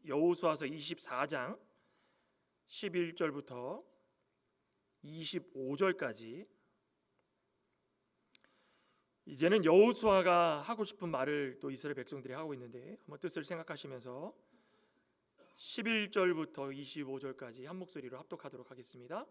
여호수아서 24장 11절부터 25절까지 이제는 여호수아가 하고 싶은 말을 또 이스라엘 백성들이 하고 있는데 한번 뜻을 생각하시면서 11절부터 25절까지 한 목소리로 합독하도록 하겠습니다.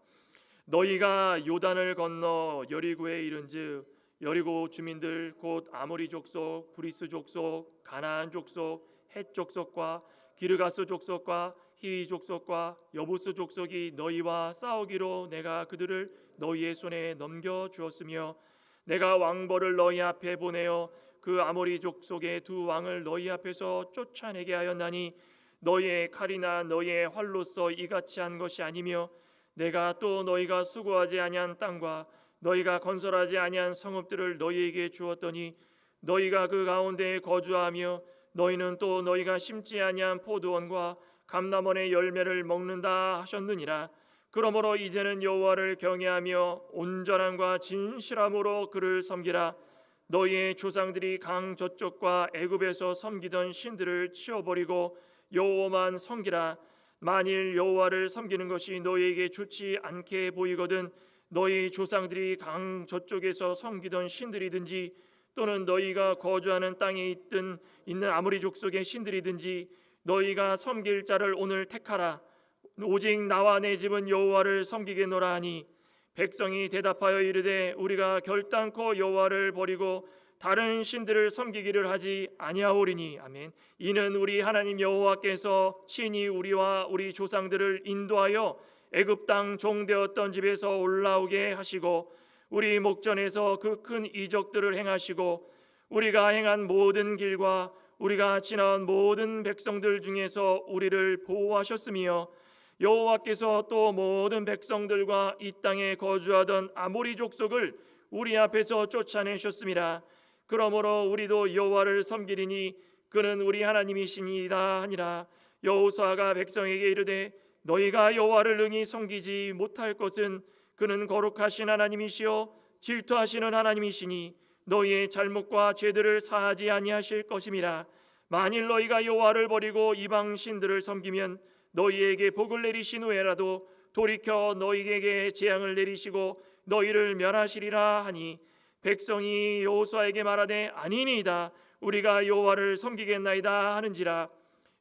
너희가 요단을 건너 여리고에 이른즉 여리고 주민들 곧 아모리 족속, 브리스 족속, 가나안 족속, 헷 족속과 기르가스 족속과 히위 족속과 여부스 족속이 너희와 싸우기로 내가 그들을 너희의 손에 넘겨 주었으며 내가 왕벌을 너희 앞에 보내어 그 아모리 족속의 두 왕을 너희 앞에서 쫓아내게 하였나니 너희의 칼이나 너희의 활로서 이같이 한 것이 아니며 내가 또 너희가 수고하지 아니한 땅과 너희가 건설하지 아니한 성읍들을 너희에게 주었더니 너희가 그 가운데에 거주하며 너희는 또 너희가 심지 아니한 포도원과 감람원의 열매를 먹는다 하셨느니라. 그러므로 이제는 여호와를 경외하며 온전함과 진실함으로 그를 섬기라. 너희의 조상들이 강 저쪽과 애굽에서 섬기던 신들을 치워버리고 여호와만 섬기라. 만일 여호와를 섬기는 것이 너희에게 좋지 않게 보이거든 너희 조상들이 강 저쪽에서 섬기던 신들이든지 또는 너희가 거주하는 땅에 있는 아모리 족속의 신들이든지 너희가 섬길 자를 오늘 택하라. 오직 나와 내 집은 여호와를 섬기겠노라 하니 백성이 대답하여 이르되 우리가 결단코 여호와를 버리고 다른 신들을 섬기기를 하지 아니하오리니. 아멘. 이는 우리 하나님 여호와께서 친히 우리와 우리 조상들을 인도하여 애굽 땅 종되었던 집에서 올라오게 하시고 우리 목전에서 그 큰 이적들을 행하시고 우리가 행한 모든 길과 우리가 지나온 모든 백성들 중에서 우리를 보호하셨으며 여호와께서 또 모든 백성들과 이 땅에 거주하던 아모리 족속을 우리 앞에서 쫓아내셨습니다. 그러므로 우리도 여호와를 섬기리니 그는 우리 하나님이시니이다 하니라. 여호수아가 백성에게 이르되 너희가 여호와를 능히 섬기지 못할 것은 그는 거룩하신 하나님이시요 질투하시는 하나님이시니 너희의 잘못과 죄들을 사하지 아니하실 것임이라. 만일 너희가 여호와를 버리고 이방 신들을 섬기면 너희에게 복을 내리신 후에라도 돌이켜 너희에게 재앙을 내리시고 너희를 멸하시리라 하니 백성이 여호수아에게 말하되 아니니이다 우리가 여호와를 섬기겠나이다 하는지라.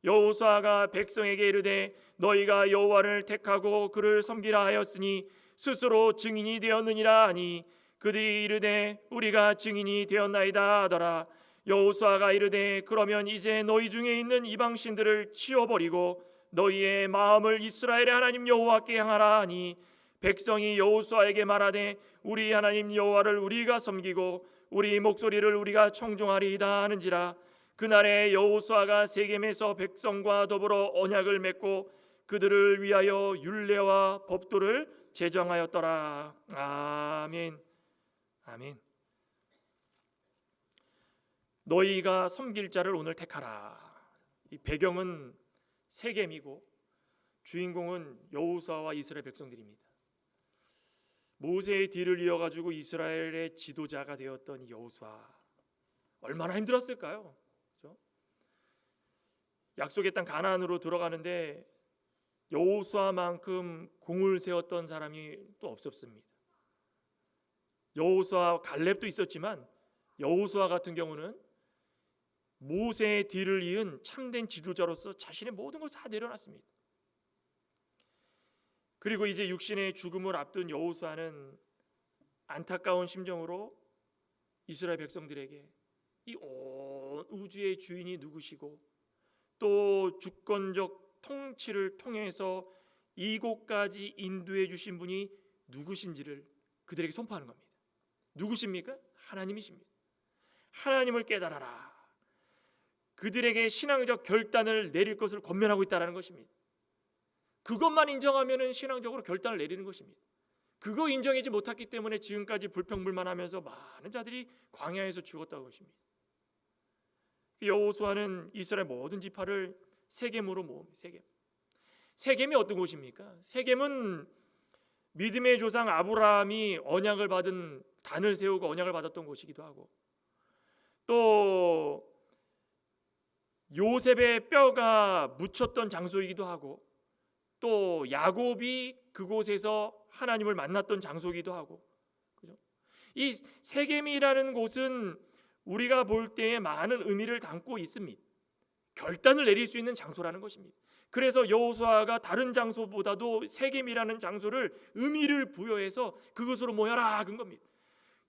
여호수아가 백성에게 이르되 너희가 여호와를 택하고 그를 섬기라 하였으니 스스로 증인이 되었느니라 하니 그들이 이르되 우리가 증인이 되었나이다 하더라. 여호수아가 이르되 그러면 이제 너희 중에 있는 이방 신들을 치워버리고 너희의 마음을 이스라엘의 하나님 여호와께 향하라 하니 백성이 여호수아에게 말하되 우리 하나님 여호와를 우리가 섬기고 우리 목소리를 우리가 청종하리이다 하는지라. 그날에 여호수아가 세겜에서 백성과 더불어 언약을 맺고 그들을 위하여 율례와 법도를 제정하였더라. 아멘. 아멘. 너희가 섬길 자를 오늘 택하라. 이 배경은 세겜이고 주인공은 여호수아와 이스라엘 백성들입니다. 모세의 뒤를 이어가지고 이스라엘의 지도자가 되었던 이 여호수아 얼마나 힘들었을까요? 그렇죠? 약속의 땅 가나안으로 들어가는데 여호수아만큼 공을 세웠던 사람이 또 없었습니다. 여호수아 갈렙도 있었지만 여호수아 같은 경우는 모세의 뒤를 이은 참된 지도자로서 자신의 모든 걸 다 내려놨습니다. 그리고 이제 육신의 죽음을 앞둔 여호수아는 안타까운 심정으로 이스라엘 백성들에게 이 온 우주의 주인이 누구시고 또 주권적 통치를 통해서 이곳까지 인도해 주신 분이 누구신지를 그들에게 선포하는 겁니다. 누구십니까? 하나님이십니다. 하나님을 깨달아라. 그들에게 신앙적 결단을 내릴 것을 권면하고 있다는 것입니다. 그것만 인정하면 신앙적으로 결단을 내리는 것입니다. 그거 인정하지 못했기 때문에 지금까지 불평불만하면서 많은 자들이 광야에서 죽었다고 것입니다. 여호수아는 이스라엘 모든 지파를 세겜으로 모읍니다. 세겜이 어떤 곳입니까? 세겜은 믿음의 조상 아브라함이 언약을 받은 단을 세우고 언약을 받았던 곳이기도 하고 또 요셉의 뼈가 묻혔던 장소이기도 하고 또 야곱이 그곳에서 하나님을 만났던 장소이기도 하고, 그죠? 이 세겜이라는 곳은 우리가 볼 때에 많은 의미를 담고 있습니다. 결단을 내릴 수 있는 장소라는 것입니다. 그래서 여호수아가 다른 장소보다도 세겜이라는 장소를 의미를 부여해서 그것으로 모여라 한 겁니다.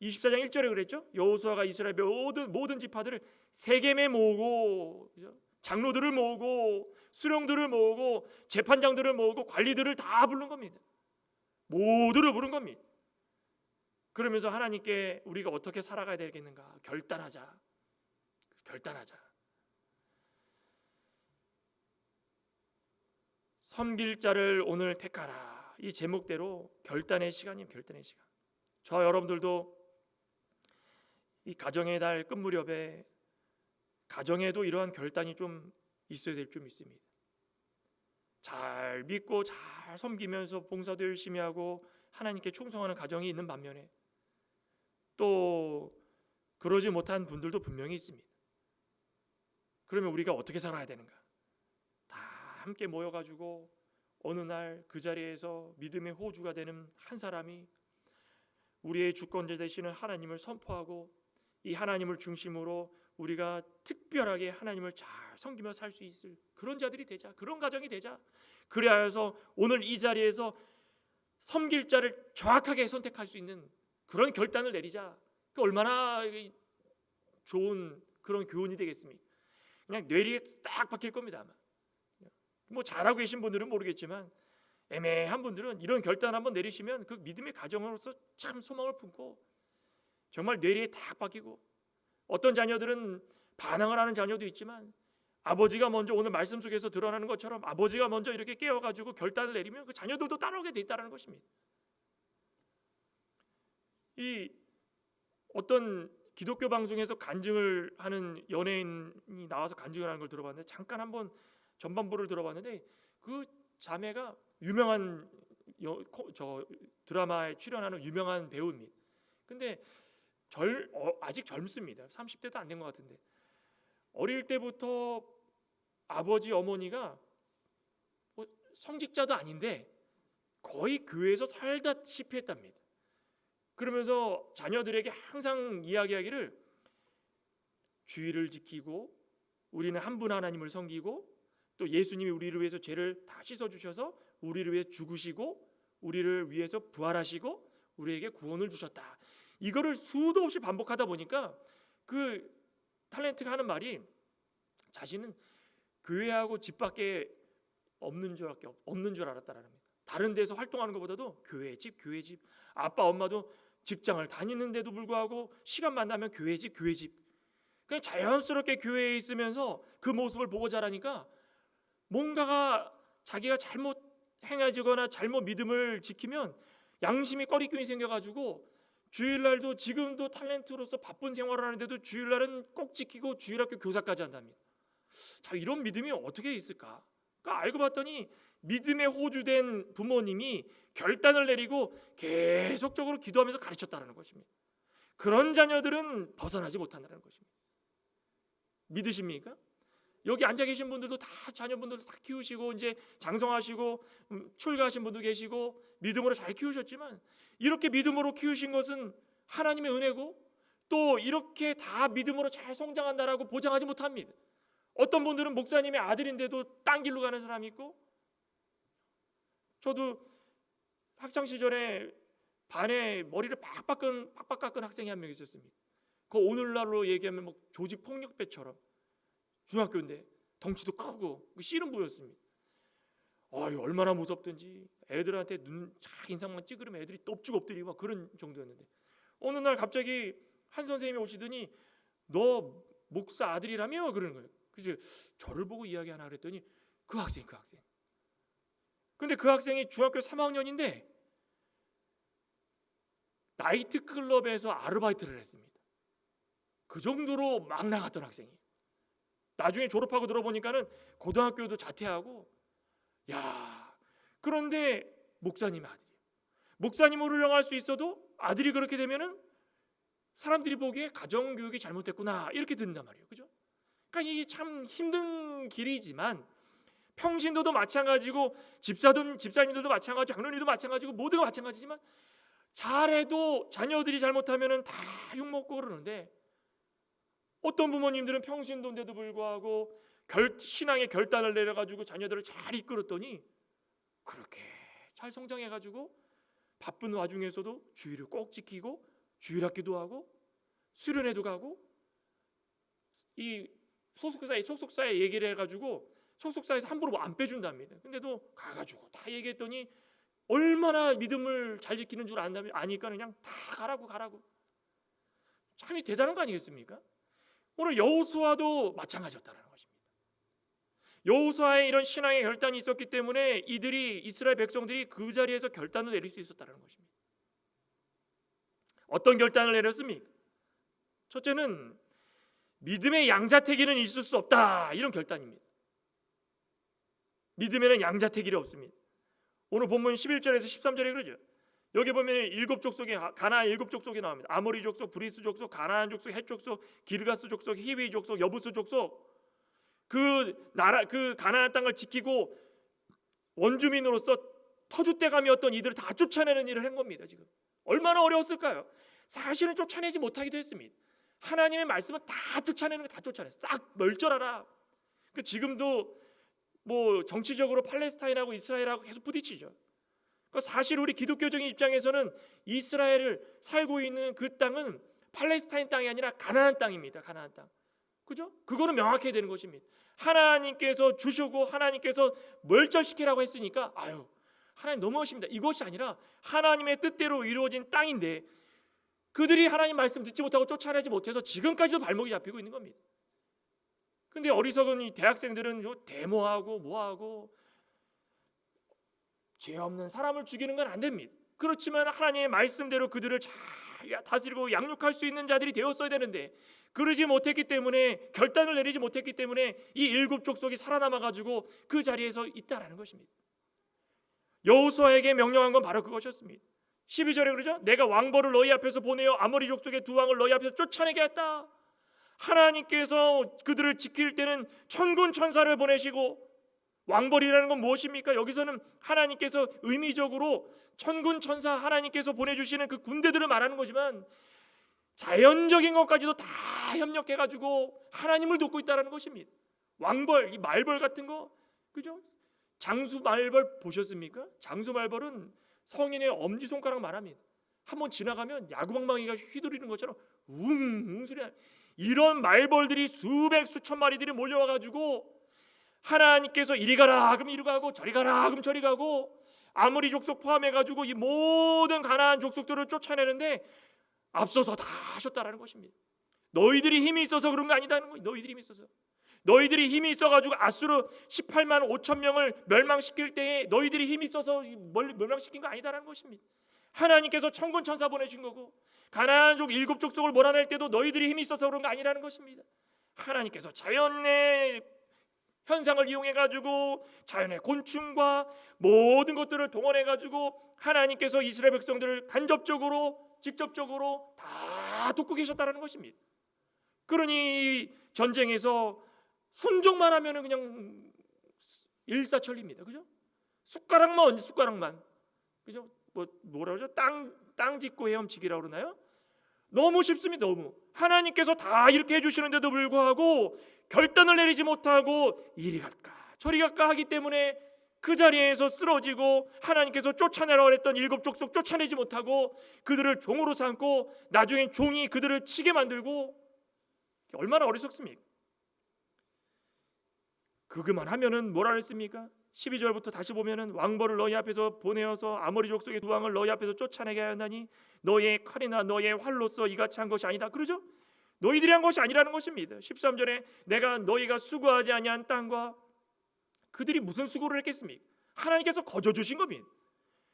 24장 1절에 그랬죠. 여호수아가 이스라엘 모든 지파들을 세겜에 모으고, 그죠? 장로들을 모으고 수령들을 모으고 재판장들을 모으고 관리들을 다 부른 겁니다. 모두를 부른 겁니다. 그러면서 하나님께 우리가 어떻게 살아가야 되겠는가 결단하자. 섬길 자를 오늘 택하라. 이 제목대로 결단의 시간이에요. 결단의 시간. 저 여러분들도 이 가정의 달 끝 무렵에 가정에도 이러한 결단이 좀 있어야 될 줄 믿습니다. 잘 믿고 잘 섬기면서 봉사도 열심히 하고 하나님께 충성하는 가정이 있는 반면에 또 그러지 못한 분들도 분명히 있습니다. 그러면 우리가 어떻게 살아야 되는가? 다 함께 모여가지고 어느 날 그 자리에서 믿음의 호주가 되는 한 사람이 우리의 주권자 되시는 하나님을 선포하고 이 하나님을 중심으로 우리가 특별하게 하나님을 잘 섬기며 살 수 있을 그런 자들이 되자. 그런 가정이 되자. 그래야 해서 오늘 이 자리에서 섬길 자를 정확하게 선택할 수 있는 그런 결단을 내리자. 그 얼마나 좋은 그런 교훈이 되겠습니까? 그냥 뇌리에 딱 박힐 겁니다. 아마. 뭐 잘하고 계신 분들은 모르겠지만 애매한 분들은 이런 결단 한번 내리시면 그 믿음의 가정으로서 참 소망을 품고 정말 뇌리에 딱 박히고, 어떤 자녀들은 반항을 하는 자녀도 있지만 아버지가 먼저 오늘 말씀 속에서 드러나는 것처럼 아버지가 먼저 이렇게 깨워가지고 결단을 내리면 그 자녀들도 따라오게 돼 있다는 것입니다. 이 어떤 기독교 방송에서 간증을 하는 연예인이 나와서 간증을 하는 걸 들어봤는데, 잠깐 한번 전반부를 들어봤는데 그 자매가 유명한 드라마에 출연하는 유명한 배우입니다. 근데 아직 젊습니다. 30대도 안 된 것 같은데 어릴 때부터 아버지 어머니가 뭐 성직자도 아닌데 거의 교회에서 살다시피 했답니다. 그러면서 자녀들에게 항상 이야기하기를 주의를 지키고 우리는 한 분 하나님을 섬기고 또 예수님이 우리를 위해서 죄를 다 씻어주셔서 우리를 위해 죽으시고 우리를 위해서 부활하시고 우리에게 구원을 주셨다. 이거를 수도 없이 반복하다 보니까 그 탤런트가 하는 말이 자신은 교회하고 집 밖에 없는 줄 알았다라는 겁니다. 다른 데서 활동하는 것보다도 교회 집 아빠 엄마도 직장을 다니는데도 불구하고 시간만 나면 교회 집 그냥 자연스럽게 교회에 있으면서 그 모습을 보고 자라니까 뭔가가 자기가 잘못 행해지거나 잘못 믿음을 지키면 양심이 꺼리낌이 생겨가지고 주일날도 지금도 탤런트로서 바쁜 생활을 하는데도 주일날은 꼭 지키고 주일학교 교사까지 한답니다. 자, 이런 믿음이 어떻게 있을까? 그러니까 알고 봤더니 믿음에 호주된 부모님이 결단을 내리고 계속적으로 기도하면서 가르쳤다는 것입니다. 그런 자녀들은 벗어나지 못한다는 것입니다. 믿으십니까? 여기 앉아 계신 분들도 다 자녀분들도 다 키우시고 이제 장성하시고 출가하신 분도 계시고 믿음으로 잘 키우셨지만 이렇게 믿음으로 키우신 것은 하나님의 은혜고 또 이렇게 다 믿음으로 잘 성장한다라고 보장하지 못합니다. 어떤 분들은 목사님의 아들인데도 딴 길로 가는 사람이 있고, 저도 학창 시절에 반에 머리를 빡빡 깎은 학생이 한 명 있었습니다. 그 오늘날로 얘기하면 뭐 조직 폭력배처럼 중학교인데 덩치도 크고 씨름 부였습니다. 얼마나 무섭든지 애들한테 인상만 찌그러면 애들이 엎죽 엎드리고 막 그런 정도였는데 어느 날 갑자기 한 선생님이 오시더니 너 목사 아들이라며 그러는 거예요. 그래서 저를 보고 이야기하나 그랬더니 그 학생. 근데 그 학생이 중학교 3학년인데 나이트클럽에서 아르바이트를 했습니다. 그 정도로 막 나갔던 학생이에요. 나중에 졸업하고 들어보니까는 고등학교도 자퇴하고, 그런데 목사님의 아들이에요. 목사님으로 훌륭할 수 있어도 아들이 그렇게 되면은 사람들이 보기에 가정교육이 잘못됐구나 이렇게 듣는단 말이에요. 그죠? 그러니까 이게 참 힘든 길이지만 평신도도 마찬가지고 집사님들도 마찬가지고 장로님도 마찬가지고 모두가 마찬가지지만 잘해도 자녀들이 잘못하면은 다 욕먹고 그러는데 어떤 부모님들은 평신도인데도 불구하고 신앙의 결단을 내려가지고 자녀들을 잘 이끌었더니 그렇게 잘 성장해가지고 바쁜 와중에서도 주의를 꼭 지키고 주일학교도 하고 수련회도 가고 이 소속사에 얘기를 해가지고 소속사에서 함부로 뭐 안 빼준답니다. 근데도 가가지고 다 얘기했더니 얼마나 믿음을 잘 지키는 줄 아니까 그냥 다 가라고 참이 대단한 거 아니겠습니까? 오늘 여호수아도 마찬가지였다는 것입니다. 여호수아의 이런 신앙의 결단이 있었기 때문에 이스라엘 백성들이 그 자리에서 결단을 내릴 수 있었다는 것입니다. 어떤 결단을 내렸습니까? 첫째는 믿음의 양자택일은 있을 수 없다, 이런 결단입니다. 믿음에는 양자택일이 없습니다. 오늘 본문 11절에서 13절에 그러죠. 여기 보면 일곱 족속이 가나안 일곱 족속이 나옵니다. 아모리 족속, 브리스 족속, 가나안 족속, 헷 족속, 기르가스 족속, 히위 족속, 여부스 족속, 그 가나안 땅을 지키고 원주민으로서 터줏대감이었던 이들을 다 쫓아내는 일을 한 겁니다. 지금 얼마나 어려웠을까요? 사실은 쫓아내지 못하기도 했습니다. 하나님의 말씀은 다 쫓아내는 거 다 쫓아내. 싹 멸절하라. 지금도 뭐 정치적으로 팔레스타인하고 이스라엘하고 계속 부딪히죠. 사실 우리 기독교적인 입장에서는 이스라엘을 살고 있는 그 땅은 팔레스타인 땅이 아니라 가나안 땅입니다. 가나안 땅. 그죠? 그거는 명확해야 되는 것입니다. 하나님께서 주시고 하나님께서 멸절시키라고 했으니까 하나님 너무하십니다. 이것이 아니라 하나님의 뜻대로 이루어진 땅인데 그들이 하나님 말씀 듣지 못하고 쫓아내지 못해서 지금까지도 발목이 잡히고 있는 겁니다. 근데 어리석은 이 대학생들은 데모하고 뭐하고 죄 없는 사람을 죽이는 건 안 됩니다. 그렇지만 하나님의 말씀대로 그들을 잘 다스리고 양육할 수 있는 자들이 되었어야 되는데 그러지 못했기 때문에 결단을 내리지 못했기 때문에 이 일곱 족속이 살아남아가지고 그 자리에서 있다라는 것입니다. 여호수아에게 명령한 건 바로 그것이었습니다. 12절에 그러죠. 내가 왕벌을 너희 앞에서 보내어 아모리 족속의 두 왕을 너희 앞에서 쫓아내게 했다. 하나님께서 그들을 지킬 때는 천군 천사를 보내시고 왕벌이라는 건 무엇입니까? 여기서는 하나님께서 의미적으로 천군 천사 하나님께서 보내주시는 그 군대들을 말하는 거지만 자연적인 것까지도 다 협력해가지고 하나님을 돕고 있다는 것입니다. 왕벌, 이 말벌 같은 거, 그죠? 장수 말벌 보셨습니까? 장수 말벌은 성인의 엄지손가락 말합니다. 한번 지나가면 야구방망이가 휘두르는 것처럼 웅웅 소리가. 이런 말벌들이 수천 마리들이 몰려와가지고 하나님께서 이리 가라 그럼 이리 가고 저리 가라 그럼 저리 가고 아모리 족속 포함해가지고 이 모든 가나안 족속들을 쫓아내는데 앞서서 다 하셨다라는 것입니다. 너희들이 힘이 있어서 그런 거 아니다는 거예요. 너희들이 힘이 있어가지고 아수르 18만 5천 명을 멸망시킬 때에 너희들이 힘이 있어서 멸망시킨 거 아니다라는 것입니다. 하나님께서 천군 천사 보내신 거고 가나안족 일곱 족속을 몰아낼 때도 너희들이 힘이 있어서 그런 거 아니라는 것입니다. 하나님께서 자연의 현상을 이용해가지고 자연의 곤충과 모든 것들을 동원해가지고 하나님께서 이스라엘 백성들을 간접적으로 직접적으로 다 돕고 계셨다는 것입니다. 그러니 전쟁에서 순종만 하면 그냥 일사천리입니다. 그죠? 숟가락만 그죠? 뭐라 그러죠? 땅 짚고 헤엄치기라고 그러나요? 너무 쉽습니다. 너무 하나님께서 다 이렇게 해주시는데도 불구하고 결단을 내리지 못하고 이리 갈까 저리 갈까 하기 때문에 그 자리에서 쓰러지고 하나님께서 쫓아내라고 했던 일곱 족속 쫓아내지 못하고 그들을 종으로 삼고 나중엔 종이 그들을 치게 만들고 얼마나 어리석습니까? 그것만 하면은 뭐라 했습니까? 12절부터 다시 보면은 왕벌을 너희 앞에서 보내어서 아모리 족속의 두 왕을 너희 앞에서 쫓아내게 하였나니 너의 칼이나 너의 활로서 이같이 한 것이 아니다. 그러죠? 너희들이 한 것이 아니라는 것입니다. 13절에 내가 너희가 수고하지 아니한 땅과 그들이 무슨 수고를 했겠습니까? 하나님께서 거저 주신 겁니다.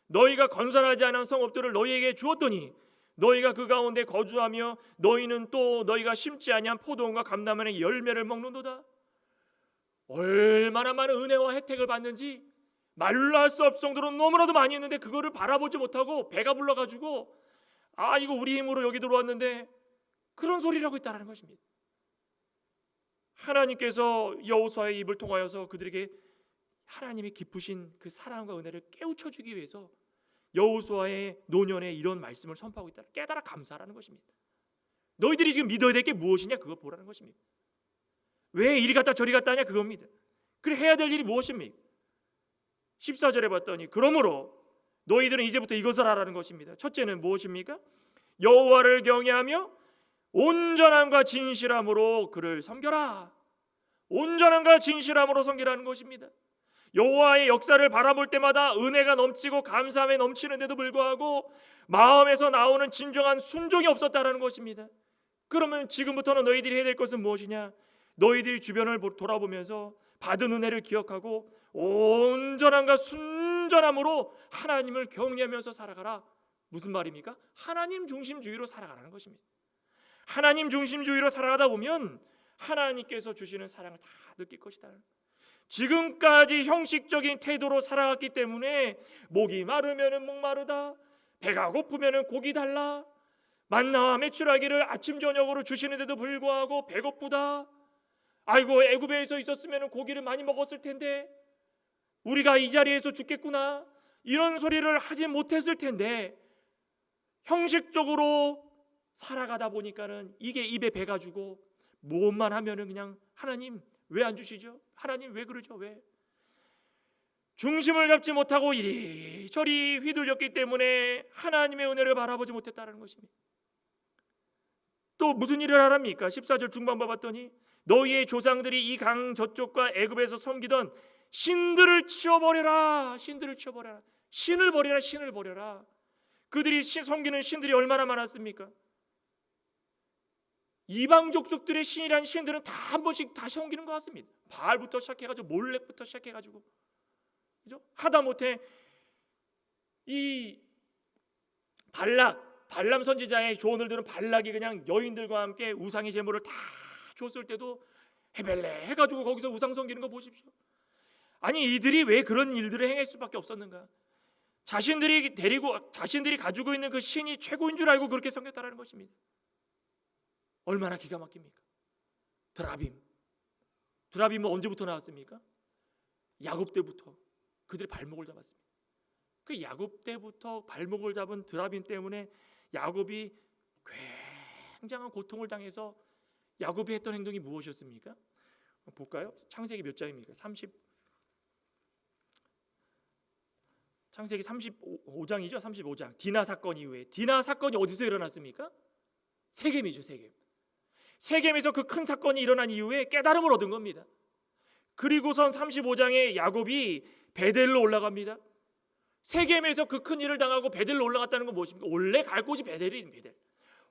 너희가 건설하지 않은 성읍들을 너희에게 주었더니 너희가 그 가운데 거주하며 너희는 또 너희가 심지 아니한 포도원과 감람원의 열매를 먹는도다. 얼마나 많은 은혜와 혜택을 받는지 말로 할 수 없을 정도로 너무나도 많이 했는데 그거를 바라보지 못하고 배가 불러가지고 이거 우리 힘으로 여기 들어왔는데 그런 소리를 하고 있다는 것입니다. 하나님께서 여호수아의 입을 통하여서 그들에게 하나님의 깊으신 그 사랑과 은혜를 깨우쳐 주기 위해서 여호수아의 노년에 이런 말씀을 선포하고 있다. 깨달아 감사하라는 것입니다. 너희들이 지금 믿어야 될 게 무엇이냐, 그거 보라는 것입니다. 왜 이리 갔다 저리 갔다 하냐, 그겁니다. 그래 해야 될 일이 무엇입니까? 14절에 봤더니 그러므로 너희들은 이제부터 이것을 하라는 것입니다. 첫째는 무엇입니까? 여호와를 경외하며 온전함과 진실함으로 그를 섬겨라. 온전함과 진실함으로 섬기라는 것입니다. 여호와의 역사를 바라볼 때마다 은혜가 넘치고 감사함에 넘치는데도 불구하고 마음에서 나오는 진정한 순종이 없었다라는 것입니다. 그러면 지금부터는 너희들이 해야 될 것은 무엇이냐? 너희들이 주변을 돌아보면서 받은 은혜를 기억하고 온전함과 순전함으로 하나님을 경외하면서 살아가라. 무슨 말입니까? 하나님 중심주의로 살아가라는 것입니다. 하나님 중심주의로 살아가다 보면 하나님께서 주시는 사랑을 다 느낄 것이다. 지금까지 형식적인 태도로 살아갔기 때문에 목이 마르면 목마르다, 배가 고프면 고기 달라, 만나와 메추라기를 아침 저녁으로 주시는데도 불구하고 배고프다, 아이고 애굽에서 있었으면 고기를 많이 먹었을 텐데 우리가 이 자리에서 죽겠구나, 이런 소리를 하지 못했을 텐데 형식적으로 살아가다 보니까는 이게 입에 배가지고 무엇만 하면은 그냥 하나님 왜 안 주시죠? 하나님 왜 그러죠? 왜? 중심을 잡지 못하고 이리저리 휘둘렸기 때문에 하나님의 은혜를 바라보지 못했다는 것입니다. 또 무슨 일을 하랍니까? 14절 중반부 봤더니 너희의 조상들이 이 강 저쪽과 애굽에서 섬기던 신들을 치워버려라. 신들을 치워버려라. 신을 버려라. 신을 버려라. 그들이 섬기는 신들이 얼마나 많았습니까? 이방 족속들의 신이란 신들은 다 한 번씩 다 섬기는 것 같습니다. 바알부터 시작해가지고 몰렉부터 시작해가지고, 그죠? 하다못해 이 발람 선지자의 조언을 들은 발락이 그냥 여인들과 함께 우상의 제물을 다 줬을 때도 헤벨레 해가지고 거기서 우상 섬기는 거 보십시오. 아니 이들이 왜 그런 일들을 행할 수밖에 없었는가? 자신들이 가지고 있는 그 신이 최고인 줄 알고 그렇게 섬겼다라는 것입니다. 얼마나 기가 막힙니까? 드라빔은 언제부터 나왔습니까? 야곱 때부터 그들의 발목을 잡았습니다. 그 야곱 때부터 발목을 잡은 드라빔 때문에 야곱이 굉장한 고통을 당해서 야곱이 했던 행동이 무엇이었습니까? 볼까요? 창세기 몇 장입니까? 창세기 35장이죠. 35장. 디나 사건 이후에, 디나 사건이 어디서 일어났습니까? 세겜이죠. 세겜에서 그 큰 사건이 일어난 이후에 깨달음을 얻은 겁니다. 그리고선 35장에 야곱이 베델로 올라갑니다. 세겜에서 그 큰 일을 당하고 베델로 올라갔다는 건 무엇입니까? 원래 갈 곳이 베델입니다.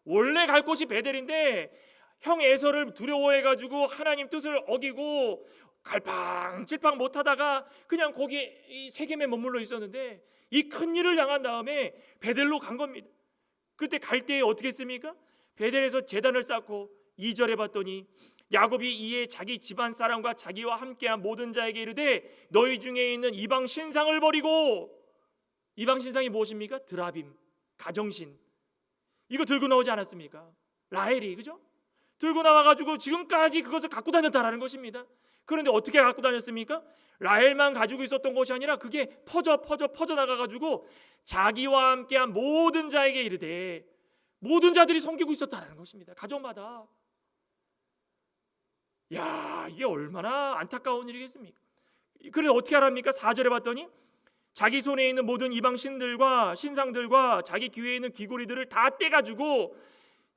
원래 갈 곳이 베델인데 형 에서를 두려워해가지고 하나님 뜻을 어기고 갈팡질팡 못하다가 그냥 거기 이 세겜에 머물러 있었는데 이 큰 일을 당한 다음에 베델로 간 겁니다. 그때 갈 때에 어떻게 했습니까? 베델에서 제단을 쌓고 2절에 봤더니 야곱이 이에 자기 집안 사람과 자기와 함께한 모든 자에게 이르되 너희 중에 있는 이방 신상을 버리고, 이방 신상이 무엇입니까? 드라빔, 가정신, 이거 들고 나오지 않았습니까? 라헬이, 그죠? 들고 나와가지고 지금까지 그것을 갖고 다녔다라는 것입니다. 그런데 어떻게 갖고 다녔습니까? 라헬만 가지고 있었던 것이 아니라 그게 퍼져 나가가지고 자기와 함께한 모든 자에게 이르되, 모든 자들이 섬기고 있었다라는 것입니다. 가정마다. 야, 이게 얼마나 안타까운 일이겠습니까? 그래서 어떻게 하랍니까? 4절에 봤더니 자기 손에 있는 모든 이방 신들과 신상들과 자기 귀에 있는 귀고리들을 다 떼가지고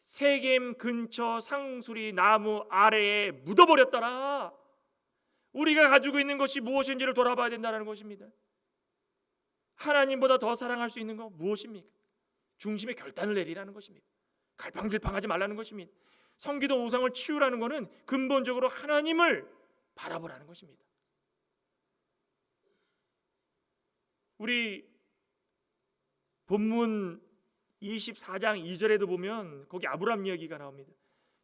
세겜 근처 상수리 나무 아래에 묻어버렸더라. 우리가 가지고 있는 것이 무엇인지를 돌아봐야 된다는 것입니다. 하나님보다 더 사랑할 수 있는 건 무엇입니까? 중심의 결단을 내리라는 것입니다. 갈팡질팡하지 말라는 것입니다. 섬기던 우상을 치우라는 것은 근본적으로 하나님을 바라보라는 것입니다. 우리 본문 24장 2절에도 보면 거기 아브람 이야기가 나옵니다.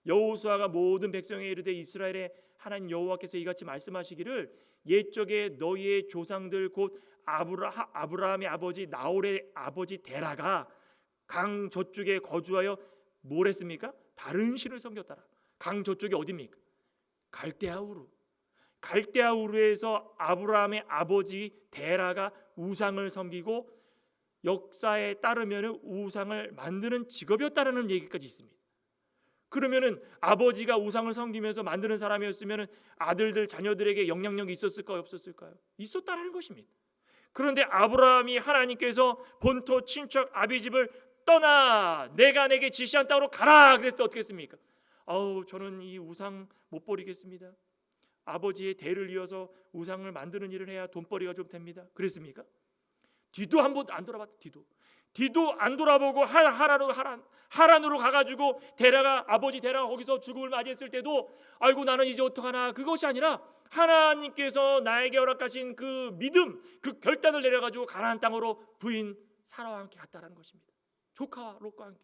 여호수아가 모든 백성에 이르되 이스라엘의 하나님 여호와께서 이같이 말씀하시기를 옛적에 너희의 조상들 곧 아브라함의 아버지 나홀의 아버지 데라가 강 저쪽에 거주하여 뭘 했습니까? 다른 신을 섬겼더라. 강 저쪽이 어디입니까? 갈대아 우르에서 아브라함의 아버지 데라가 우상을 섬기고 역사에 따르면 우상을 만드는 직업이었다라는 얘기까지 있습니다. 그러면은 아버지가 우상을 섬기면서 만드는 사람이었으면 아들들 자녀들에게 영향력이 있었을까요, 없었을까요? 있었다라는 것입니다. 그런데 아브라함이 하나님께서 본토 친척 아비집을 떠나 내가 내게 지시한 땅으로 가라 그랬을 때 어떻게 했습니까? 저는 이 우상 못 버리겠습니다. 아버지의 대를 이어서 우상을 만드는 일을 해야 돈벌이가 좀 됩니다. 그랬습니까? 뒤도 한 번 안 돌아봤다. 뒤도 안 돌아보고 하란으로 가가지고 아버지 데라가 거기서 죽음을 맞이했을 때도 아이고 나는 이제 어떡하나, 그것이 아니라 하나님께서 나에게 허락하신 그 믿음, 그 결단을 내려가지고 가나안 땅으로 부인 사라와 함께 갔다라는 것입니다. 조카와 롯과 함께.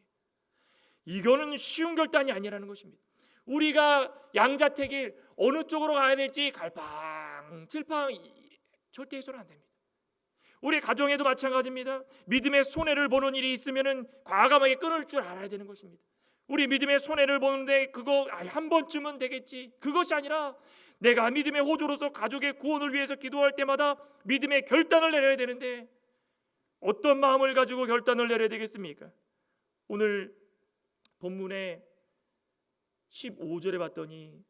이거는 쉬운 결단이 아니라는 것입니다. 우리가 양자택일 어느 쪽으로 가야 될지 갈팡질팡 절대 해서는 안 됩니다. 우리 가정에도 마찬가지입니다. 믿음의 손해를 보는 일이 있으면은 과감하게 끊을 줄 알아야 되는 것입니다. 우리 믿음의 손해를 보는데 그거 한 번쯤은 되겠지, 그것이 아니라 내가 믿음의 호조로서 가족의 구원을 위해서 기도할 때마다 믿음의 결단을 내려야 되는데 어떤 마음을 가지고 결단을 내려야 되겠습니까? 오늘 본문에 15절에 봤더니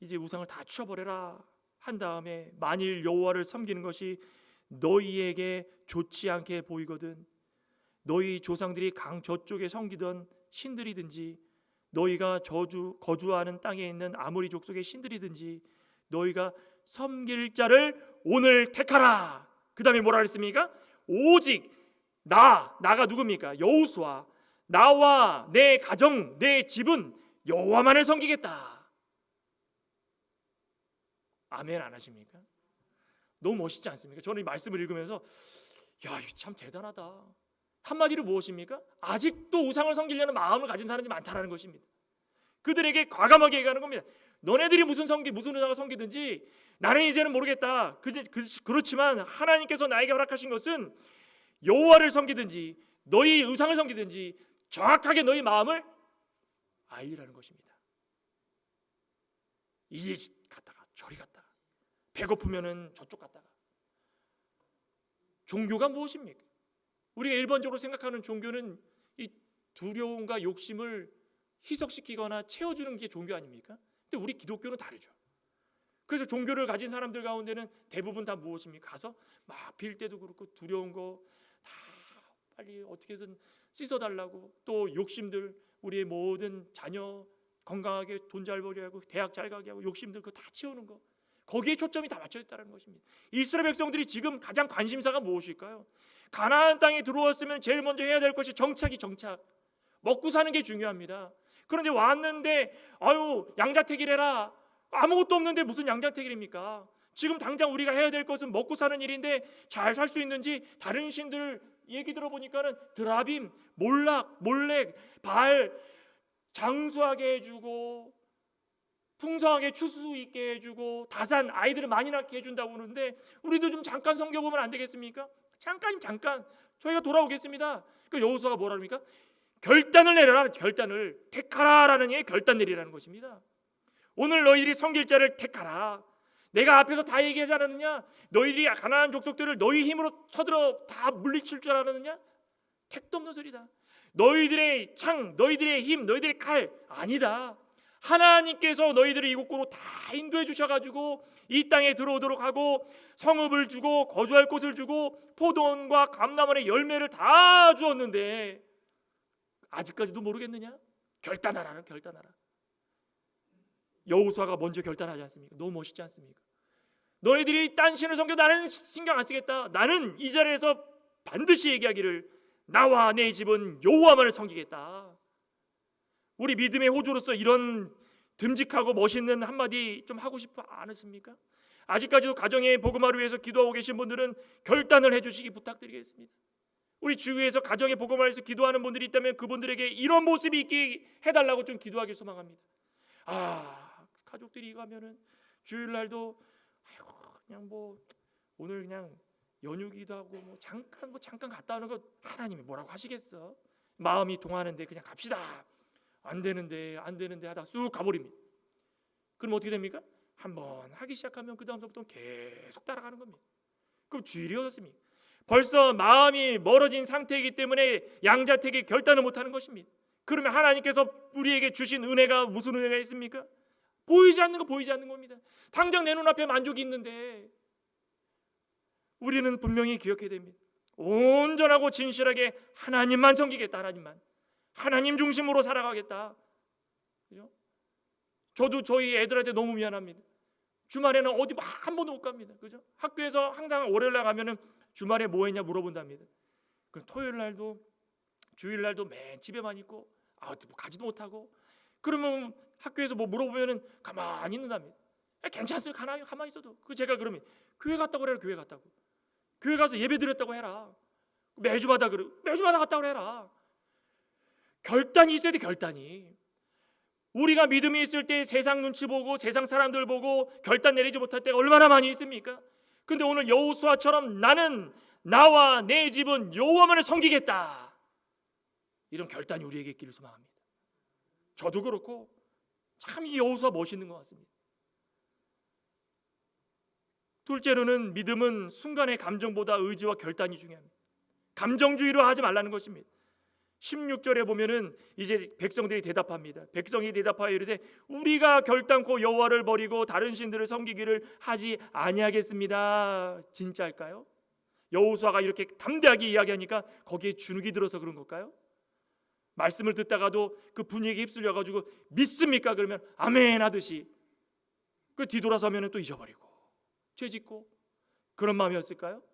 이제 우상을 다 치워버려라 한 다음에 만일 여호와를 섬기는 것이 너희에게 좋지 않게 보이거든 너희 조상들이 강 저쪽에 섬기던 신들이든지 너희가 거주하는 땅에 있는 아모리 족속의 신들이든지 너희가 섬길 자를 오늘 택하라. 그 다음에 뭐라 그랬습니까? 오직 나가 누굽니까? 여호수아, 나와 내 가정, 내 집은 여호와만을 섬기겠다. 아멘 안 하십니까? 너무 멋있지 않습니까? 저는 이 말씀을 읽으면서 야, 이거 참 대단하다. 한마디로 무엇입니까? 아직도 우상을 섬기려는 마음을 가진 사람이 많다라는 것입니다. 그들에게 과감하게 얘기하는 겁니다. 너네들이 무슨 우상을 섬기든지 나는 이제는 모르겠다. 그렇지만 하나님께서 나에게 허락하신 것은 여호와를 섬기든지 너희 우상을 섬기든지 정확하게 너희 마음을 알리라는 것입니다. 이 갔다가 저리 갔다가 배고프면은 저쪽 갔다가. 종교가 무엇입니까? 우리가 일반적으로 생각하는 종교는 이 두려움과 욕심을 희석시키거나 채워주는 게 종교 아닙니까? 근데 우리 기독교는 다르죠. 그래서 종교를 가진 사람들 가운데는 대부분 다 무엇입니까? 가서 막 빌 때도 그렇고 두려운 거 다 빨리 어떻게 해서 씻어달라고, 또 욕심들, 우리의 모든 자녀 건강하게 돈 잘 벌게 하고 대학 잘 가게 하고 욕심들 그거 다 채우는 거, 거기에 초점이 다 맞춰 있다는 것입니다. 이스라엘 백성들이 지금 가장 관심사가 무엇일까요? 가나안 땅에 들어왔으면 제일 먼저 해야 될 것이 정착. 먹고 사는 게 중요합니다. 그런데 왔는데 양자택일해라. 아무것도 없는데 무슨 양자택일입니까? 지금 당장 우리가 해야 될 것은 먹고 사는 일인데 잘 살 수 있는지 다른 신들 얘기 들어보니까는 드라빔, 몰렉, 바알 장수하게 해주고 풍성하게 추수 있게 해주고 다산 아이들을 많이 낳게 해준다고 하는데 우리도 좀 잠깐 섬겨보면 안 되겠습니까? 잠깐 저희가 돌아오겠습니다. 그 여호수아가 뭐라 합니까? 결단을 내려라. 결단을 택하라라는 게 결단 내리라는 것입니다. 오늘 너희들이 섬길 자를 택하라. 내가 앞에서 다 얘기하지 않았느냐? 너희들이 가나안 족속들을 너희 힘으로 쳐들어 다 물리칠 줄 알았느냐? 택도 없는 소리다. 너희들의 창, 너희들의 힘, 너희들의 칼 아니다. 하나님께서 너희들을 이곳으로 다 인도해 주셔가지고 이 땅에 들어오도록 하고 성읍을 주고 거주할 곳을 주고 포도원과 감람원의 열매를 다 주었는데 아직까지도 모르겠느냐? 결단하라. 여호수아가 먼저 결단하지 않습니까? 너무 멋있지 않습니까? 너희들이 딴 신을 섬겨 나는 신경 안 쓰겠다. 나는 이 자리에서 반드시 얘기하기를 나와 내 집은 여호와만을 섬기겠다. 우리 믿음의 호주로서 이런 듬직하고 멋있는 한마디 좀 하고 싶어 않으십니까? 아직까지도 가정의 복음화를 위해서 기도하고 계신 분들은 결단을 해주시기 부탁드리겠습니다. 우리 주위에서 가정의 복음화를 위해서 기도하는 분들이 있다면 그분들에게 이런 모습이 있게 해달라고 좀 기도하길 소망합니다. 가족들이 가면은 주일날도 그냥 오늘 그냥 연휴기도 하고 잠깐 갔다 오는 거 하나님이 뭐라고 하시겠어? 마음이 동하는데 그냥 갑시다. 안 되는데 하다가 쑥 가버립니다. 그럼 어떻게 됩니까? 한번 하기 시작하면 그 다음부터 계속 따라가는 겁니다. 그럼 주일이 어떻습니까? 벌써 마음이 멀어진 상태이기 때문에 양자택일 결단을 못하는 것입니다. 그러면 하나님께서 우리에게 주신 은혜가 무슨 은혜가 있습니까? 보이지 않는 거 보이지 않는 겁니다. 당장 내 눈앞에 만족이 있는데 우리는 분명히 기억해야 됩니다. 온전하고 진실하게 하나님만 섬기겠다. 하나님 중심으로 살아가겠다. 그죠? 저도 저희 애들한테 너무 미안합니다. 주말에는 어디 한 번도 못 갑니다. 그죠? 학교에서 항상 월요일 날 가면은 주말에 뭐 했냐 물어본답니다. 그럼 토요일 날도 주일 날도 맨 집에만 있고 뭐 가지도 못하고, 그러면 학교에서 뭐 물어보면은 가만히 있는답니다. 괜찮습니다. 가만히 있어도. 그 제가 그러면 교회 갔다고 그래라. 교회 가서 예배 드렸다고 해라. 매주마다 갔다고 해라. 결단이 있어야 돼. 결단이. 우리가 믿음이 있을 때 세상 눈치 보고 세상 사람들 보고 결단 내리지 못할 때가 얼마나 많이 있습니까? 근데 오늘 여호수아처럼 나는 나와 내 집은 여호와만을 섬기겠다, 이런 결단이 우리에게 있기를 소망합니다. 저도 그렇고 참 이 여호수아 멋있는 것 같습니다. 둘째로는 믿음은 순간의 감정보다 의지와 결단이 중요합니다. 감정주의로 하지 말라는 것입니다. 16절에 보면은 이제 백성들이 대답합니다. 백성이 대답하여 이르되 우리가 결단코 여호와를 버리고 다른 신들을 섬기기를 하지 아니하겠습니다. 진짜일까요? 여호수아가 이렇게 담대하게 이야기하니까 거기에 주눅이 들어서 그런 걸까요? 말씀을 듣다가도 그 분위기에 휩쓸려 가지고 믿습니까? 그러면 아멘 하듯이 그 뒤돌아서면 또 잊어버리고 죄짓고 그런 마음이었을까요?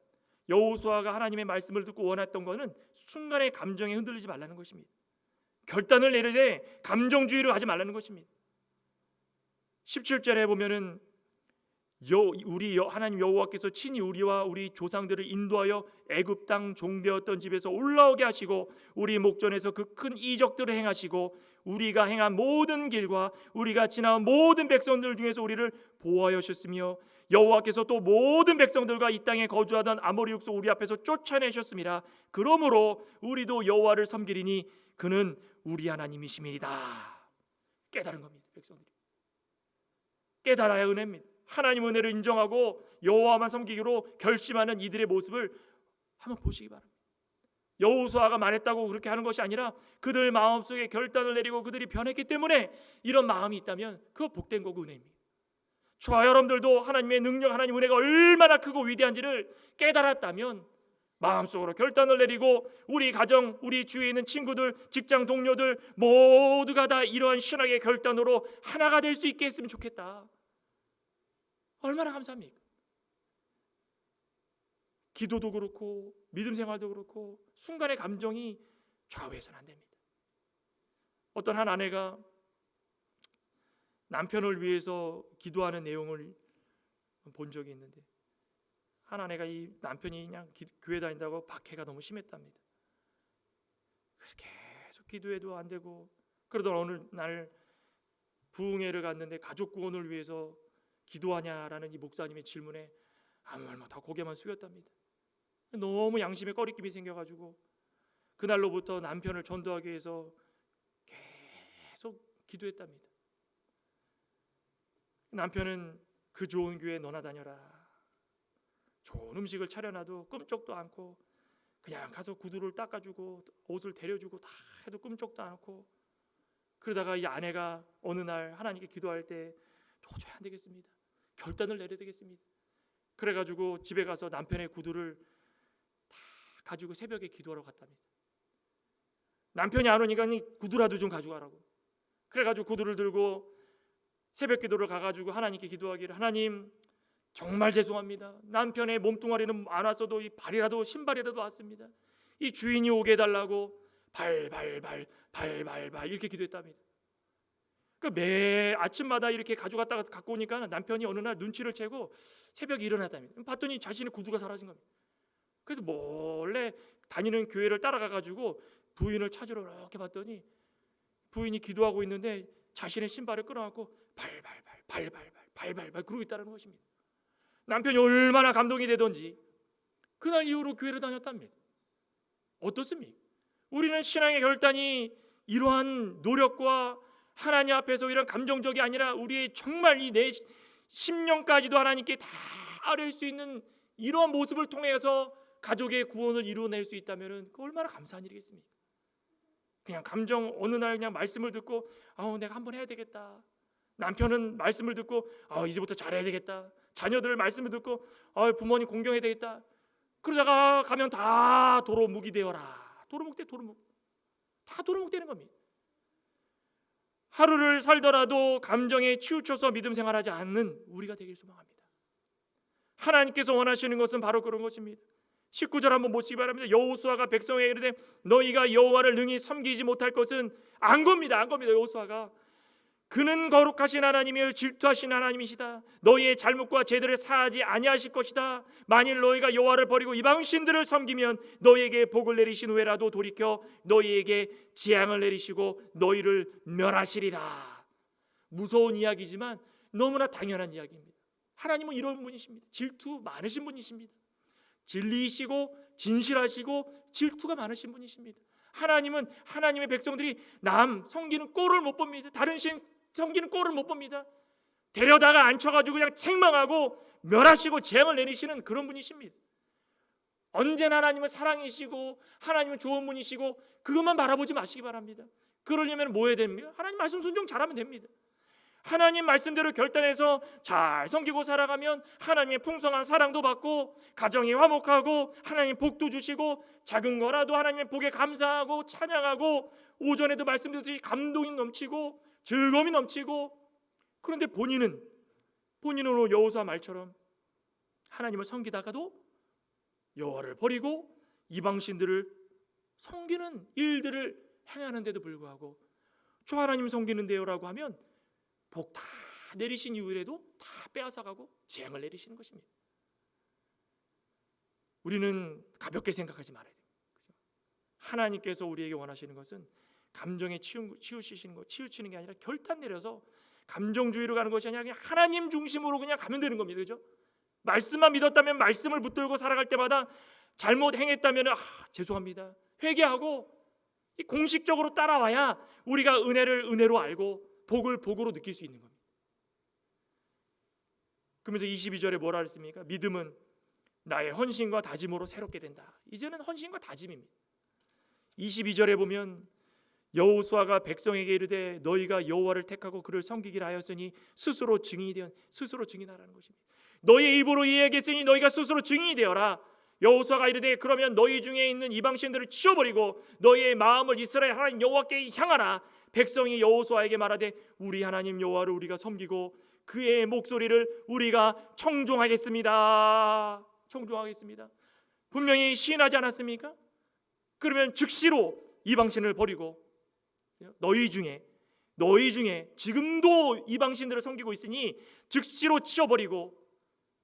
여호수아가 하나님의 말씀을 듣고 원했던 것은 순간의 감정에 흔들리지 말라는 것입니다. 결단을 내리되 감정주의로 하지 말라는 것입니다. 17절에 보면은 우리 하나님 여호와께서 친히 우리와 우리 조상들을 인도하여 애굽 땅 종되었던 집에서 올라오게 하시고 우리 목전에서 그 큰 이적들을 행하시고 우리가 행한 모든 길과 우리가 지나온 모든 백성들 중에서 우리를 보호하여 주셨으며 여호와께서 또 모든 백성들과 이 땅에 거주하던 아모리 족속 우리 앞에서 쫓아내셨습니다. 그러므로 우리도 여호와를 섬기리니 그는 우리 하나님이심이니이다. 깨달은 겁니다. 백성들이 깨달아야 은혜입니다. 하나님 은혜를 인정하고 여호와만 섬기기로 결심하는 이들의 모습을 한번 보시기 바랍니다. 여호수아가 말했다고 그렇게 하는 것이 아니라 그들 마음속에 결단을 내리고 그들이 변했기 때문에 이런 마음이 있다면 그거 복된 거고 은혜입니다. 저와 여러분들도 하나님의 능력, 하나님 은혜가 얼마나 크고 위대한지를 깨달았다면 마음속으로 결단을 내리고 우리 가정, 우리 주위에 있는 친구들, 직장 동료들 모두가 다 이러한 신앙의 결단으로 하나가 될 수 있게 했으면 좋겠다. 얼마나 감사합니까? 기도도 그렇고 믿음 생활도 그렇고 순간의 감정이 좌우해서는 안 됩니다. 어떤 한 아내가 남편을 위해서 기도하는 내용을 본 적이 있는데, 한 아내가 이 남편이 그냥 교회 다닌다고 박해가 너무 심했답니다. 계속 기도해도 안 되고, 그러던 어느 날 부흥회를 갔는데 가족 구원을 위해서 기도하냐라는 이 목사님의 질문에 아무 말 못하고 고개만 숙였답니다. 너무 양심에 꺼리낌이 생겨가지고 그날로부터 남편을 전도하기 위해서 계속 기도했답니다. 남편은 그 좋은 교회 너나 다녀라, 좋은 음식을 차려놔도 꿈쩍도 않고 그냥 가서 구두를 닦아주고 옷을 데려주고 다 해도 꿈쩍도 않고, 그러다가 이 아내가 어느 날 하나님께 기도할 때 도저히 안 되겠습니다, 결단을 내려야 되겠습니다. 그래가지고 집에 가서 남편의 구두를 다 가지고 새벽에 기도하러 갔답니다. 남편이 안 오니까 구두라도 좀 가져가라고. 그래가지고 구두를 들고 새벽 기도를 가가지고 하나님께 기도하기를, 하나님 정말 죄송합니다. 남편의 몸뚱아리는 안 왔어도 이 발이라도 신발이라도 왔습니다. 이 주인이 오게 해달라고 발발발 이렇게 기도했답니다. 매 아침마다 이렇게 가져갔다가 갖고 오니까 남편이 어느 날 눈치를 채고 새벽에 일어났답니다. 봤더니 자신의 구두가 사라진 겁니다. 그래서 몰래 다니는 교회를 따라가가지고 부인을 찾으러 이렇게 봤더니 부인이 기도하고 있는데 자신의 신발을 끌어안고 발발발 그러고 있다는 것입니다. 남편이 얼마나 감동이 되던지 그날 이후로 교회를 다녔답니다. 어떻습니까? 우리는 신앙의 결단이 이러한 노력과 하나님 앞에서 이런 감정적이 아니라 우리의 정말 이 내 심령까지도 하나님께 다 아뢰일 수 있는 이러한 모습을 통해서 가족의 구원을 이루어낼 수 있다면 그 얼마나 감사한 일이겠습니까? 그냥 감정 어느 날 그냥 말씀을 듣고 내가 한번 해야 되겠다. 남편은 말씀을 듣고 이제부터 잘해야 되겠다. 자녀들 말씀을 듣고 부모님 공경해야 되겠다. 그러다가 가면 다 도로묵이 되어라. 도로묵 다 도로묵 되는 겁니다. 하루를 살더라도 감정에 치우쳐서 믿음 생활하지 않는 우리가 되길 소망합니다. 하나님께서 원하시는 것은 바로 그런 것입니다. 19절 한번 보시기 바랍니다. 여호수아가 백성에게 이르되 너희가 여호와를 능히 섬기지 못할 것은 안 겁니다. 여호수아가 그는 거룩하신 하나님이요 질투하신 하나님이시다. 너희의 잘못과 죄들을 사하지 아니하실 것이다. 만일 너희가 여호와를 버리고 이방 신들을 섬기면 너희에게 복을 내리신 후에라도 돌이켜 너희에게 재앙을 내리시고 너희를 멸하시리라. 무서운 이야기지만 너무나 당연한 이야기입니다. 하나님은 이런 분이십니다. 질투 많으신 분이십니다. 진리이시고 진실하시고 질투가 많으신 분이십니다. 하나님은 하나님의 백성들이 남 섬기는 꼴을 못 봅니다. 다른 신 섬기는 꼴을 못 봅니다. 데려다가 앉혀가지고 그냥 책망하고 멸하시고 재앙을 내리시는 그런 분이십니다. 언제나 하나님은 사랑이시고 하나님은 좋은 분이시고 그것만 바라보지 마시기 바랍니다. 그러려면 뭐 해야 됩니까? 하나님 말씀 순종 잘하면 됩니다. 하나님 말씀대로 결단해서 잘 섬기고 살아가면 하나님의 풍성한 사랑도 받고 가정이 화목하고 하나님 복도 주시고 작은 거라도 하나님의 복에 감사하고 찬양하고 오전에도 말씀드렸듯이 감동이 넘치고 즐거움이 넘치고 그런데 본인은 여호수아 말처럼 하나님을 섬기다가도 여호와를 버리고 이방신들을 섬기는 일들을 행하는데도 불구하고 저 하나님 섬기는데요라고 하면 복 다 내리신 이후에도 다 빼앗아가고 재앙을 내리시는 것입니다. 우리는 가볍게 생각하지 말아야 돼요. 하나님께서 우리에게 원하시는 것은 감정에 치우치는 게 아니라 결단 내려서 감정주의로 가는 것이 아니라 그냥 하나님 중심으로 그냥 가면 되는 겁니다. 그죠? 말씀만 믿었다면 말씀을 붙들고 살아갈 때마다 잘못 행했다면 죄송합니다. 회개하고 공식적으로 따라와야 우리가 은혜를 은혜로 알고 복을 복으로 느낄 수 있는 겁니다. 그러면서 22절에 뭐라 했습니까? 믿음은 나의 헌신과 다짐으로 새롭게 된다. 이제는 헌신과 다짐입니다. 22절에 보면 여호수아가 백성에게 이르되 너희가 여호와를 택하고 그를 섬기기를 하였으니 스스로 증인하라는 것입니다. 너희의 입으로 이야기했으니 너희가 스스로 증인이 되어라. 여호수아가 이르되 그러면 너희 중에 있는 이방신들을 치워버리고 너희의 마음을 이스라엘 하나님 여호와께 향하라. 백성이 여호수아에게 말하되 우리 하나님 여호와를 우리가 섬기고 그의 목소리를 우리가 청종하겠습니다. 분명히 시인하지 않았습니까? 그러면 즉시로 이방신을 버리고 너희 중에 지금도 이방신들을 섬기고 있으니 즉시로 치워버리고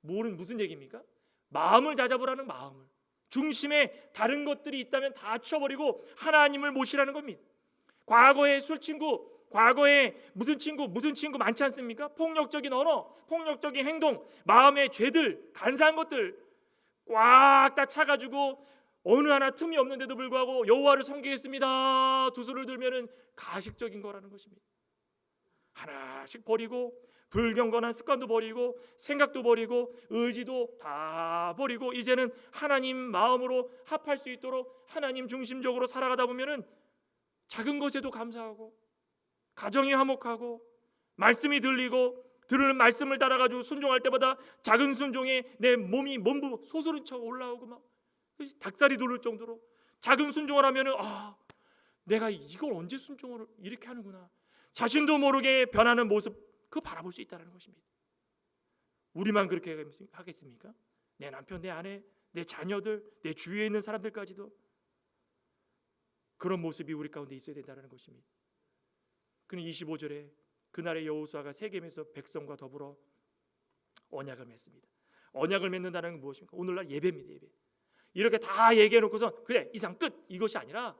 무슨 얘기입니까? 마음을 다잡으라는 마음을 중심에 다른 것들이 있다면 다 치워버리고 하나님을 모시라는 겁니다. 과거의 술친구, 과거에 무슨 친구 많지 않습니까? 폭력적인 언어, 폭력적인 행동, 마음의 죄들, 간사한 것들 꽉 다 차가지고 어느 하나 틈이 없는데도 불구하고 여호와를 섬기겠습니다 두 손을 들면은 가식적인 거라는 것입니다. 하나씩 버리고 불경건한 습관도 버리고 생각도 버리고 의지도 다 버리고 이제는 하나님 마음으로 합할 수 있도록 하나님 중심적으로 살아가다 보면은 작은 것에도 감사하고 가정이 화목하고 말씀이 들리고 들으는 말씀을 따라가지고 순종할 때마다 작은 순종에 내 몸이 몸부 솟으른 척 올라오고 막 닭살이 돋을 정도로 작은 순종을 하면은 내가 이걸 언제 순종을 이렇게 하는구나 자신도 모르게 변하는 모습 그거 바라볼 수 있다는 것입니다. 우리만 그렇게 하겠습니까? 내 남편, 내 아내, 내 자녀들, 내 주위에 있는 사람들까지도 그런 모습이 우리 가운데 있어야 된다는 것입니다. 그는 25절에 그날의 여호수아가 세겜에서 백성과 더불어 언약을 맺습니다. 언약을 맺는다는 건 무엇입니까? 오늘날 예배입니다. 예배. 이렇게 다 얘기해놓고서 그래 이상 끝 이것이 아니라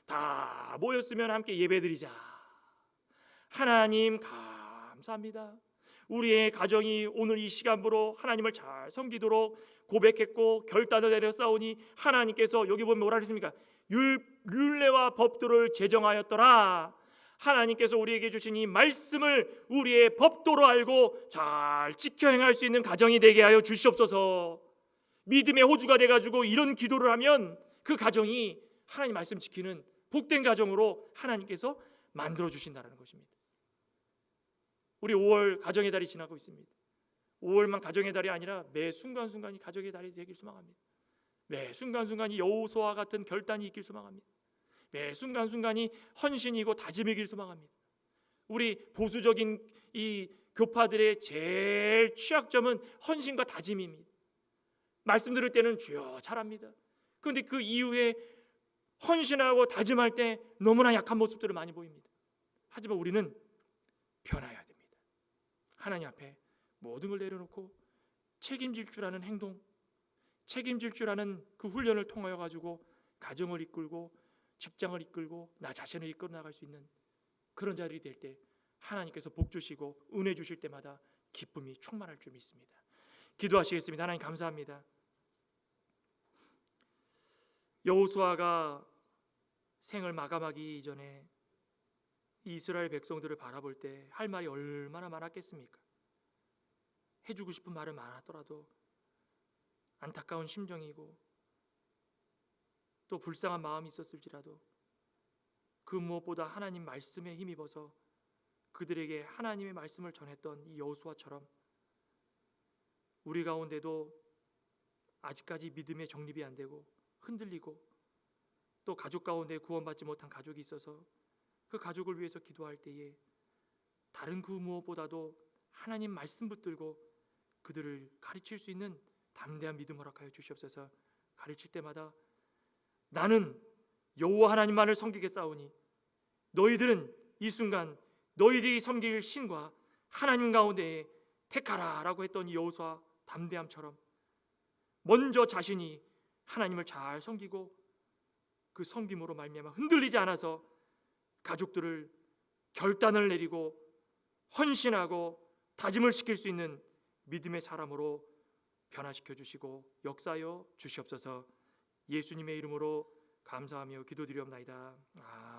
다 모였으면 함께 예배드리자. 하나님 감사합니다. 우리의 가정이 오늘 이 시간부로 하나님을 잘 섬기도록 고백했고 결단을 내려 싸우니 하나님께서 여기 보면 뭐라 했습니까? 율례와 법도를 제정하였더라. 하나님께서 우리에게 주신 이 말씀을 우리의 법도로 알고 잘 지켜 행할 수 있는 가정이 되게 하여 주시옵소서. 믿음의 호주가 돼가지고 이런 기도를 하면 그 가정이 하나님 말씀 지키는 복된 가정으로 하나님께서 만들어 주신다는 것입니다. 우리 5월 가정의 달이 지나고 있습니다. 5월만 가정의 달이 아니라 매 순간순간이 가정의 달이 되길 소망합니다. 매 순간순간이 여호수아와 같은 결단이 있길 소망합니다. 매 순간순간이 헌신이고 다짐이길 소망합니다. 우리 보수적인 이 교파들의 제일 취약점은 헌신과 다짐입니다. 말씀 들을 때는 주여 잘합니다. 그런데 그 이후에 헌신하고 다짐할 때 너무나 약한 모습들을 많이 보입니다. 하지만 우리는 변화해야 됩니다. 하나님 앞에 모든 걸 내려놓고 책임질 줄 아는 행동, 책임질 줄 아는 그 훈련을 통하여 가지고 가정을 이끌고 직장을 이끌고 나 자신을 이끌어 나갈 수 있는 그런 자들이 될 때 하나님께서 복 주시고 은혜 주실 때마다 기쁨이 충만할 줄 믿습니다. 기도하시겠습니다. 하나님 감사합니다. 여호수아가 생을 마감하기 이전에 이스라엘 백성들을 바라볼 때 할 말이 얼마나 많았겠습니까? 해주고 싶은 말은 많았더라도 안타까운 심정이고 또 불쌍한 마음이 있었을지라도 그 무엇보다 하나님 말씀에 힘입어서 그들에게 하나님의 말씀을 전했던 이 여호수아처럼 우리 가운데도 아직까지 믿음의 정립이 안 되고 흔들리고 또 가족 가운데 구원받지 못한 가족이 있어서 그 가족을 위해서 기도할 때에 다른 그 무엇보다도 하나님 말씀 붙들고 그들을 가르칠 수 있는 담대한 믿음 허락하여 주시옵소서. 가르칠 때마다 나는 여호와 하나님만을 섬기겠사오니 너희들은 이 순간 너희들이 섬길 신과 하나님 가운데에 택하라 라고 했던 이 여호수아 담대함처럼 먼저 자신이 하나님을 잘 섬기고 그 섬김으로 말미암아 흔들리지 않아서 가족들을 결단을 내리고 헌신하고 다짐을 시킬 수 있는 믿음의 사람으로 변화시켜 주시고 역사하여 주시옵소서. 예수님의 이름으로 감사하며 기도드리옵나이다. 아멘.